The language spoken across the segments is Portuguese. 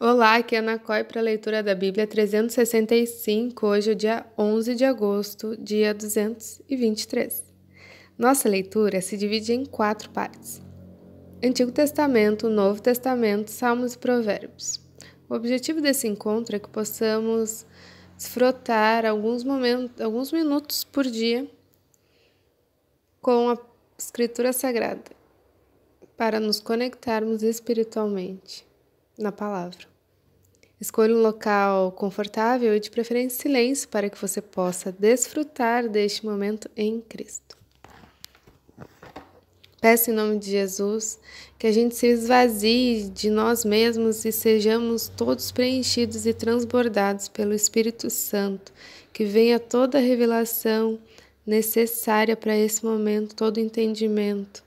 Olá, aqui é a Ana Coy para a leitura da Bíblia 365. Hoje é o dia 11 de agosto, dia 223. Nossa leitura se divide em 4 partes: Antigo Testamento, Novo Testamento, Salmos e Provérbios. O objetivo desse encontro é que possamos desfrutar alguns minutos por dia com a Escritura Sagrada, para nos conectarmos espiritualmente na palavra. Escolha um local confortável e de preferência silêncio para que você possa desfrutar deste momento em Cristo. Peço em nome de Jesus que a gente se esvazie de nós mesmos e sejamos todos preenchidos e transbordados pelo Espírito Santo, que venha toda a revelação necessária para esse momento, todo entendimento,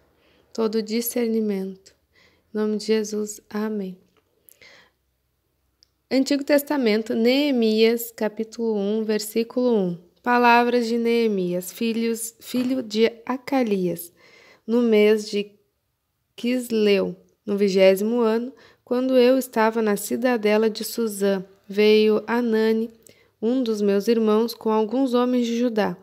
todo discernimento. Em nome de Jesus, amém. Antigo Testamento, Neemias, capítulo 1, versículo 1. Palavras de Neemias, filho de Acalias, no mês de Quisleu, no 20º ano, quando eu estava na cidadela de Suzã, veio Anani, um dos meus irmãos, com alguns homens de Judá.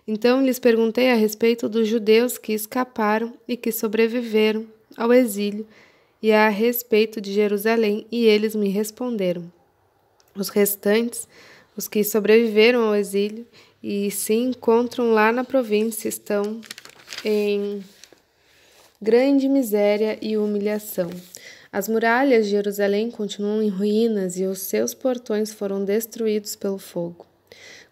Então lhes perguntei a respeito dos judeus que escaparam e que sobreviveram ao exílio, e a respeito de Jerusalém, e eles me responderam: os restantes, os que sobreviveram ao exílio e se encontram lá na província, estão em grande miséria e humilhação. As muralhas de Jerusalém continuam em ruínas e os seus portões foram destruídos pelo fogo.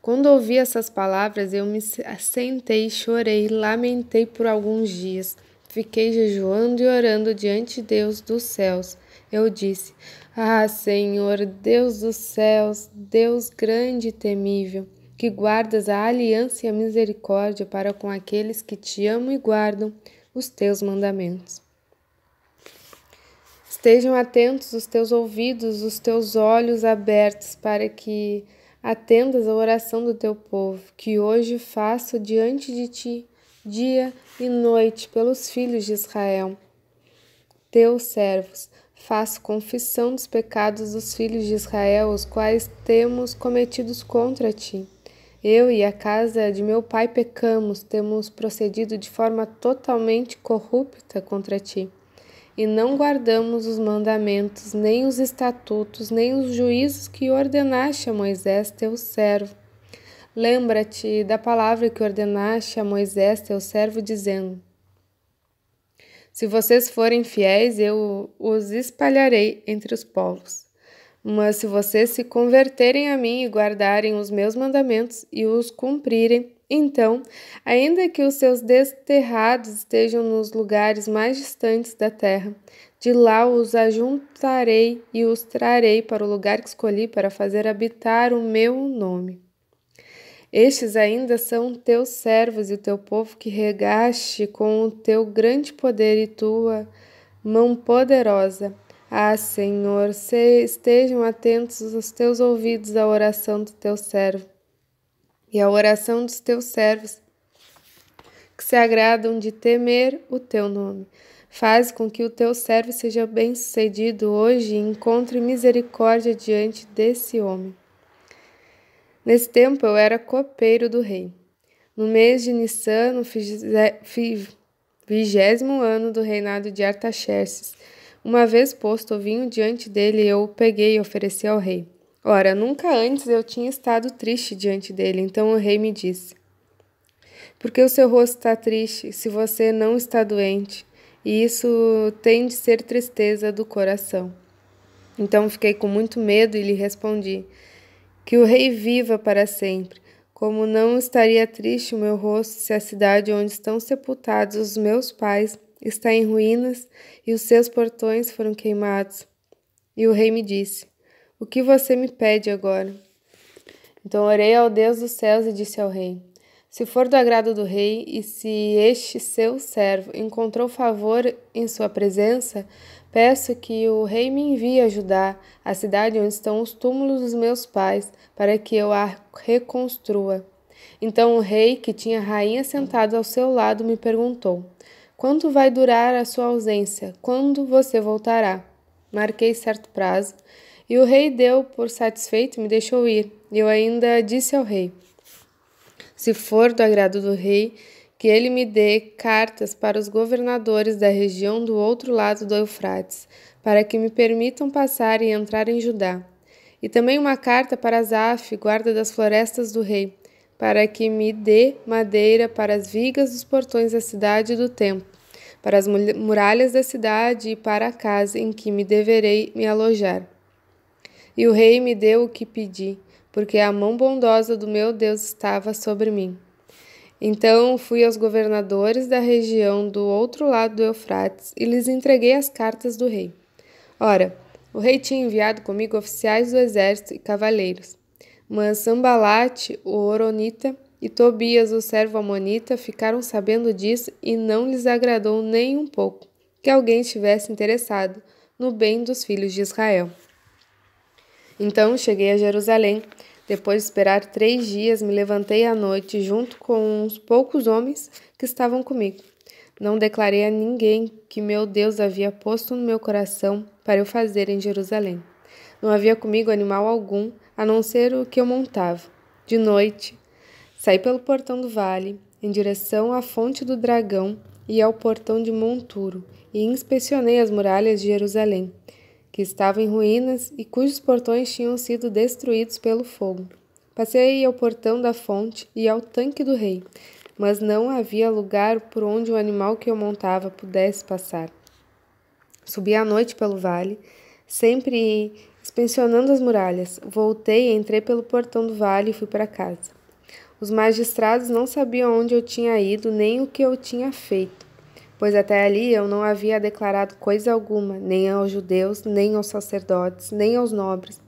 Quando ouvi essas palavras, eu me sentei, chorei, lamentei por alguns dias. Fiquei jejuando e orando diante de Deus dos céus. Eu disse: ah, Senhor, Deus dos céus, Deus grande e temível, que guardas a aliança e a misericórdia para com aqueles que te amam e guardam os teus mandamentos. Estejam atentos os teus ouvidos, os teus olhos abertos, para que atendas a oração do teu povo, que hoje faço diante de ti, dia e noite, pelos filhos de Israel, teus servos. Faço confissão dos pecados dos filhos de Israel, os quais temos cometidos contra ti. Eu e a casa de meu pai pecamos, temos procedido de forma totalmente corrupta contra ti. E não guardamos os mandamentos, nem os estatutos, nem os juízos que ordenaste a Moisés, teu servo. Lembra-te da palavra que ordenaste a Moisés, teu servo, dizendo: se vocês forem fiéis, eu os espalharei entre os povos. Mas se vocês se converterem a mim e guardarem os meus mandamentos e os cumprirem, então, ainda que os seus desterrados estejam nos lugares mais distantes da terra, de lá os ajuntarei e os trarei para o lugar que escolhi para fazer habitar o meu nome. Estes ainda são teus servos e o teu povo que regaste com o teu grande poder e tua mão poderosa. Ah, Senhor, estejam atentos os teus ouvidos à oração do teu servo e à oração dos teus servos, que se agradam de temer o teu nome. Faz com que o teu servo seja bem-sucedido hoje e encontre misericórdia diante desse homem. Nesse tempo eu era copeiro do rei. No mês de Nissan, no 20º ano do reinado de Artaxerxes, uma vez posto o vinho diante dele, eu o peguei e ofereci ao rei. Ora, nunca antes eu tinha estado triste diante dele, então o rei me disse: por que o seu rosto está triste, se você não está doente? E isso tem de ser tristeza do coração. Então fiquei com muito medo e lhe respondi: que o rei viva para sempre. Como não estaria triste o meu rosto se a cidade onde estão sepultados os meus pais está em ruínas e os seus portões foram queimados? E o rei me disse: o que você me pede agora? Então orei ao Deus dos céus e disse ao rei: se for do agrado do rei e se este seu servo encontrou favor em sua presença, peço que o rei me envie a Judá, a cidade onde estão os túmulos dos meus pais, para que eu a reconstrua. Então o rei, que tinha a rainha sentada ao seu lado, me perguntou: quanto vai durar a sua ausência? Quando você voltará? Marquei certo prazo E o rei deu por satisfeito e me deixou ir. E eu ainda disse ao rei: se for do agrado do rei, que ele me dê cartas para os governadores da região do outro lado do Eufrates, para que me permitam passar e entrar em Judá. E também uma carta para Asaf, guarda das florestas do rei, para que me dê madeira para as vigas dos portões da cidade e do templo, para as muralhas da cidade e para a casa em que me deverei me alojar. E o rei me deu o que pedi, porque a mão bondosa do meu Deus estava sobre mim. Então fui aos governadores da região do outro lado do Eufrates e lhes entreguei as cartas do rei. Ora, o rei tinha enviado comigo oficiais do exército e cavaleiros. Mas Sambalate, o Horonita, e Tobias, o servo amonita, ficaram sabendo disso e não lhes agradou nem um pouco que alguém estivesse interessado no bem dos filhos de Israel. Então cheguei a Jerusalém. Depois de esperar 3 dias, me levantei à noite junto com uns poucos homens que estavam comigo. Não declarei a ninguém que meu Deus havia posto no meu coração para eu fazer em Jerusalém. Não havia comigo animal algum, a não ser o que eu montava. De noite, saí pelo portão do vale, em direção à fonte do dragão e ao portão de monturo, e inspecionei as muralhas de Jerusalém, que estavam em ruínas e cujos portões tinham sido destruídos pelo fogo. Passei ao portão da fonte e ao tanque do rei, mas não havia lugar por onde o animal que eu montava pudesse passar. Subi à noite pelo vale, sempre inspecionando as muralhas. Voltei, entrei pelo portão do vale e fui para casa. Os magistrados não sabiam onde eu tinha ido nem o que eu tinha feito, pois até ali eu não havia declarado coisa alguma, nem aos judeus, nem aos sacerdotes, nem aos nobres,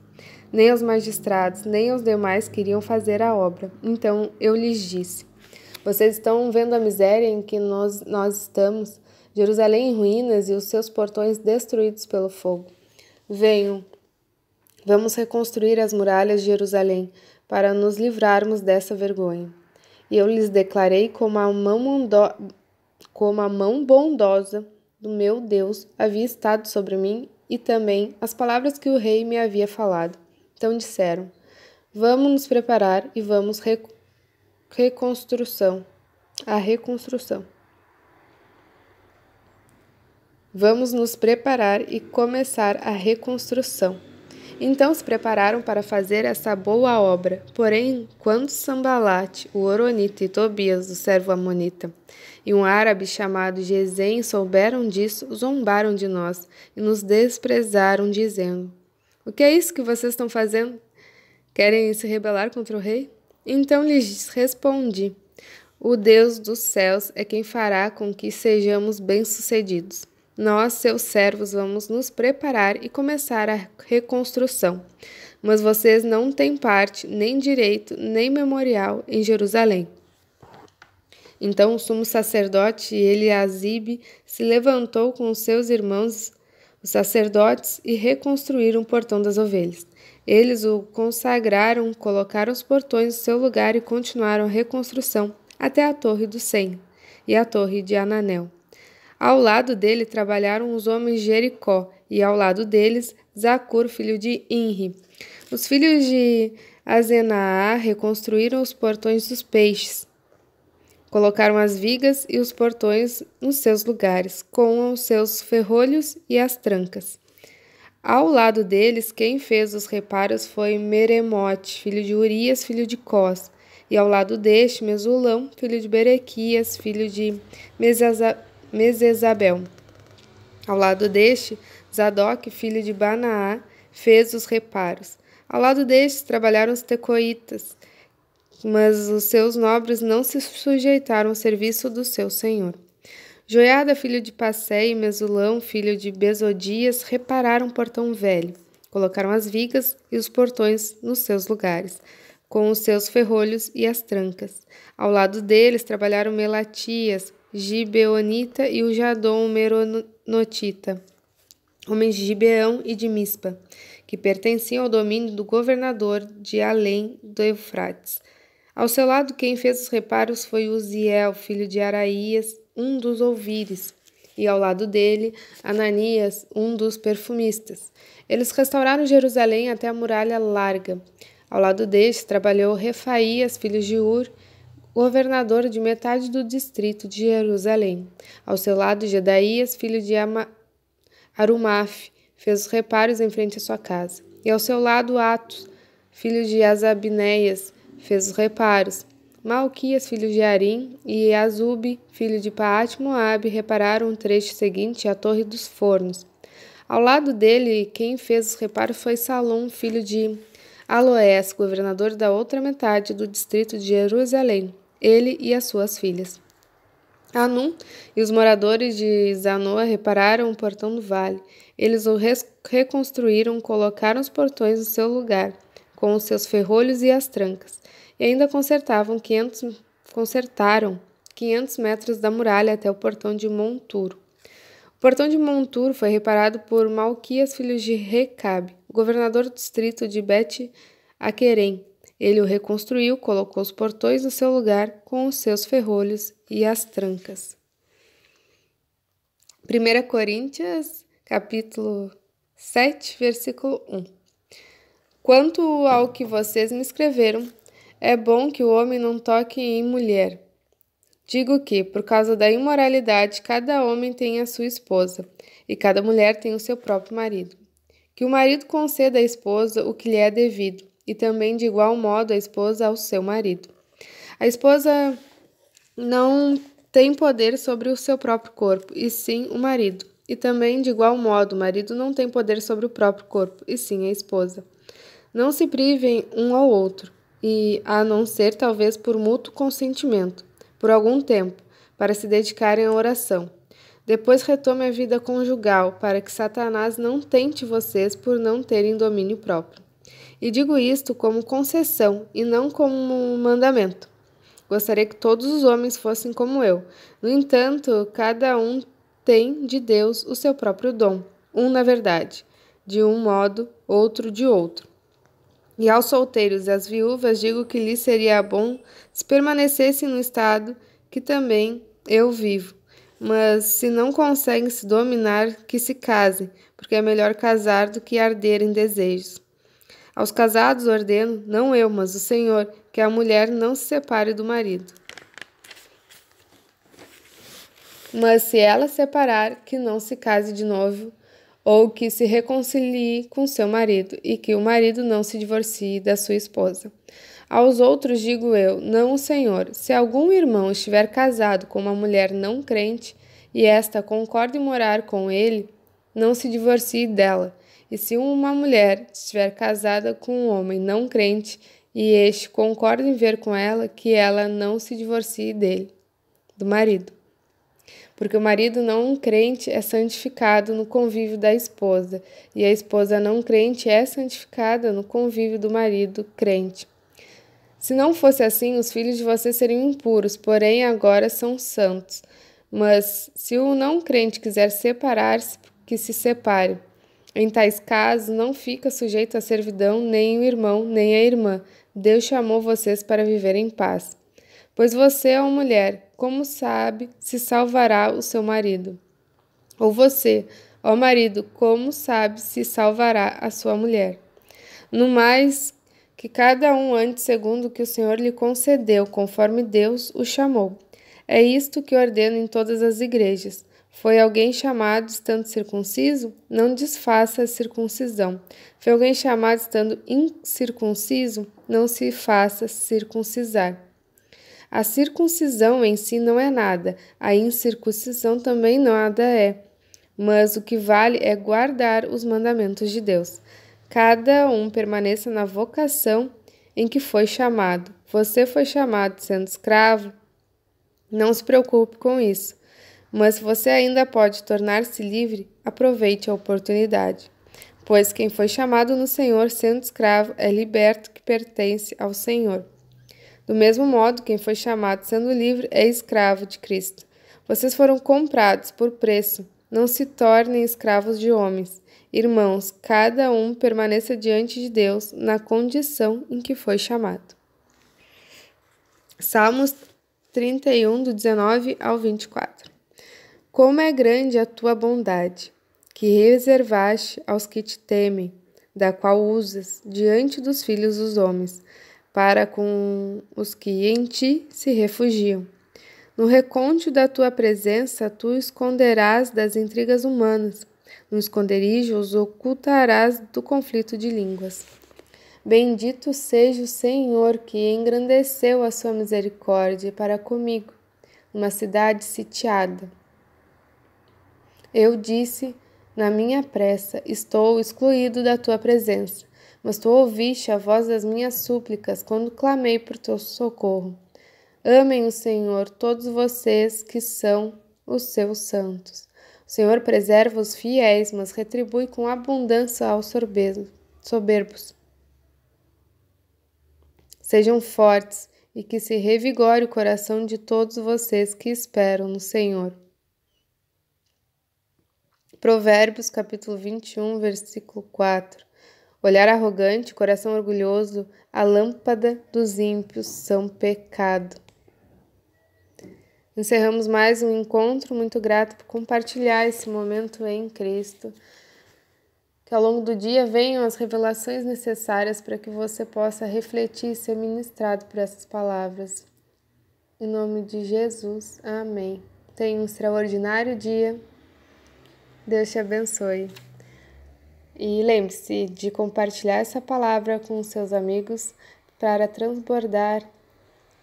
nem aos magistrados, nem aos demais que iriam fazer a obra. Então eu lhes disse: vocês estão vendo a miséria em que nós estamos, Jerusalém em ruínas e os seus portões destruídos pelo fogo. Venham, vamos reconstruir as muralhas de Jerusalém, para nos livrarmos dessa vergonha. E eu lhes declarei como a mão bondosa do meu Deus havia estado sobre mim e também as palavras que o rei me havia falado. Então disseram: vamos nos preparar e vamos reconstrução. Vamos nos preparar e começar a reconstrução. Então se prepararam para fazer essa boa obra. Porém, quando Sambalate, o Horonita, e Tobias, o servo amonita, e um árabe chamado Gesem souberam disso, zombaram de nós e nos desprezaram, dizendo: o que é isso que vocês estão fazendo? Querem se rebelar contra o rei? Então lhes respondi: o Deus dos céus é quem fará com que sejamos bem-sucedidos. Nós, seus servos, vamos nos preparar e começar a reconstrução. Mas vocês não têm parte, nem direito, nem memorial em Jerusalém. Então o sumo sacerdote Eliasibe se levantou com os seus irmãos, os sacerdotes, e reconstruíram o portão das ovelhas. Eles o consagraram, colocaram os portões no seu lugar e continuaram a reconstrução até a Torre do Senho e a Torre de Ananel. Ao lado dele trabalharam os homens de Jericó, e ao lado deles Zacur, filho de Inri. Os filhos de Azenaá reconstruíram os portões dos peixes. Colocaram as vigas e os portões nos seus lugares, com os seus ferrolhos e as trancas. Ao lado deles, quem fez os reparos foi Meremote, filho de Urias, filho de Cós. E ao lado deste, Mesulão, filho de Berequias, filho de Mesesabel. Ao lado deste, Zadok, filho de Banaá, fez os reparos. Ao lado destes trabalharam os tecoitas, mas os seus nobres não se sujeitaram ao serviço do seu senhor. Joiada, filho de Passé, e Mesulão, filho de Besodias, repararam o portão velho. Colocaram as vigas e os portões nos seus lugares, com os seus ferrolhos e as trancas. Ao lado deles trabalharam Melatias, Gibeonita, e o Jadom Meronotita, homens de Gibeão e de Mispa, que pertenciam ao domínio do governador de além do Eufrates. Ao seu lado, quem fez os reparos foi Uziel, filho de Araías, um dos ouvires. e ao lado dele, Ananias, um dos perfumistas. Eles restauraram Jerusalém até a muralha larga. Ao lado deste trabalhou Refaías, filho de Ur, governador de metade do distrito de Jerusalém. Ao seu lado, Jedaías, filho de Arumaf, fez os reparos em frente à sua casa. E ao seu lado, Atos, filho de Asabneias, fez os reparos. Malquias, filho de Arim, e Azube, filho de Paate-Moabe, repararam o trecho seguinte à Torre dos Fornos. Ao lado dele, quem fez os reparos foi Salom, filho de Aloés, governador da outra metade do distrito de Jerusalém, ele e as suas filhas. Anum e os moradores de Zanoa repararam o portão do vale. Eles o reconstruíram, colocaram os portões no seu lugar, com os seus ferrolhos e as trancas, e ainda consertaram 500 metros da muralha até o portão de Monturo. O portão de Monturo foi reparado por Malquias, filho de Recabe, governador do distrito de Bet-Aquerem. Ele o reconstruiu, colocou os portões no seu lugar com os seus ferrolhos e as trancas. 1 Coríntios, capítulo 7, versículo 1. Quanto ao que vocês me escreveram, é bom que o homem não toque em mulher. Digo que, por causa da imoralidade, cada homem tem a sua esposa, e cada mulher tem o seu próprio marido. Que o marido conceda à esposa o que lhe é devido, e também de igual modo a esposa ao seu marido. A esposa não tem poder sobre o seu próprio corpo, e sim o marido. E também, de igual modo, o marido não tem poder sobre o próprio corpo, e sim a esposa. Não se privem um ao outro, e a não ser talvez por mútuo consentimento, por algum tempo, para se dedicarem à oração. Depois retome a vida conjugal, para que Satanás não tente vocês por não terem domínio próprio. E digo isto como concessão e não como mandamento. Gostaria que todos os homens fossem como eu. No entanto, cada um tem de Deus o seu próprio dom, um na verdade, de um modo, outro de outro. E aos solteiros e às viúvas digo que lhes seria bom se permanecessem no estado que também eu vivo. Mas se não conseguem se dominar, que se casem, porque é melhor casar do que arder em desejos. Aos casados ordeno, não eu, mas o Senhor, que a mulher não se separe do marido. Mas se ela separar, que não se case de novo, ou que se reconcilie com seu marido, e que o marido não se divorcie da sua esposa. Aos outros digo eu, não o Senhor, se algum irmão estiver casado com uma mulher não crente, e esta concorda em morar com ele, não se divorcie dela. E se uma mulher estiver casada com um homem não crente, e este concorda em ver com ela, que ela não se divorcie dele, do marido. Porque o marido não crente é santificado no convívio da esposa, e a esposa não crente é santificada no convívio do marido crente. Se não fosse assim, os filhos de vocês seriam impuros, porém agora são santos. Mas se o não crente quiser separar-se, que se separe. Em tais casos, não fica sujeito à servidão nem o irmão, nem a irmã. Deus chamou vocês para viver em paz. Pois você, ó mulher, como sabe se salvará o seu marido? Ou você, ó marido, como sabe se salvará a sua mulher? No mais, que cada um ande segundo o que o Senhor lhe concedeu, conforme Deus o chamou. É isto que ordeno em todas as igrejas. Foi alguém chamado estando circunciso? Não desfaça a circuncisão. Foi alguém chamado estando incircunciso? Não se faça circuncisar. A circuncisão em si não é nada, a incircuncisão também nada é. Mas o que vale é guardar os mandamentos de Deus. Cada um permaneça na vocação em que foi chamado. Você foi chamado sendo escravo? Não se preocupe com isso. Mas se você ainda pode tornar-se livre, aproveite a oportunidade. Pois quem foi chamado no Senhor sendo escravo é liberto que pertence ao Senhor. Do mesmo modo, quem foi chamado sendo livre é escravo de Cristo. Vocês foram comprados por preço. Não se tornem escravos de homens. Irmãos, cada um permaneça diante de Deus na condição em que foi chamado. Salmos 31, do 19 ao 24. Como é grande a tua bondade, que reservaste aos que te temem, da qual usas diante dos filhos dos homens, para com os que em ti se refugiam. No recôndito da tua presença, tu esconderás das intrigas humanas, no esconderijo os ocultarás do conflito de línguas. Bendito seja o Senhor que engrandeceu a sua misericórdia para comigo, numa cidade sitiada. Eu disse, na minha pressa, estou excluído da tua presença, mas tu ouviste a voz das minhas súplicas quando clamei por teu socorro. Amem o Senhor todos vocês que são os seus santos. O Senhor preserva os fiéis, mas retribui com abundância aos soberbos. Sejam fortes e que se revigore o coração de todos vocês que esperam no Senhor. Provérbios, capítulo 21, versículo 4. Olhar arrogante, coração orgulhoso, a lâmpada dos ímpios são pecado. Encerramos mais um encontro, muito grato por compartilhar esse momento em Cristo. Que ao longo do dia venham as revelações necessárias para que você possa refletir e ser ministrado por essas palavras. Em nome de Jesus, amém. Tenha um extraordinário dia. Deus te abençoe. E lembre-se de compartilhar essa palavra com os seus amigos para transbordar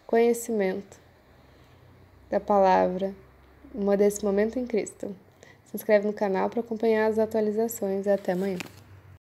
conhecimento da palavra desse momento em Cristo. Se inscreve no canal para acompanhar as atualizações. Até amanhã.